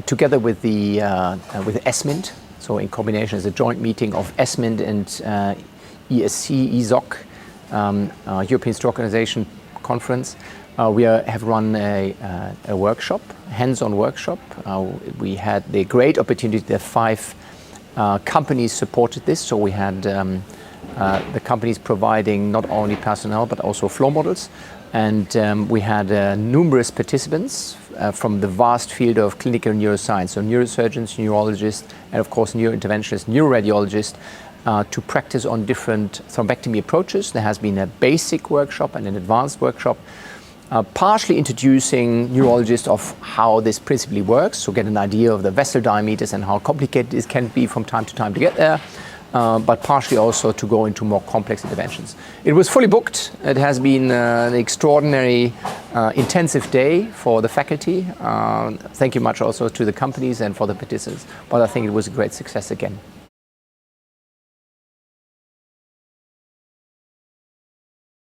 together with ESMINT, so in combination as a joint meeting of ESMINT and ESC, ESOC, European Stroke Organization Conference, we have run a workshop, hands-on workshop. We had the great opportunity that 5 companies supported this. So we had the companies providing not only personnel but also flow models. And we had numerous participants from the vast field of clinical neuroscience, so neurosurgeons, neurologists, and of course neurointerventionists, neuroradiologists, to practice on different thrombectomy approaches. There has been a basic workshop and an advanced workshop, partially introducing neurologists of how this principally works, so get an idea of the vessel diameters and how complicated it can be from time to time to get there. But partially also to go into more complex interventions. It was fully booked. It has been an extraordinary, intensive day for the faculty. Thank you much also to the companies and for the participants. But I think it was a great success again.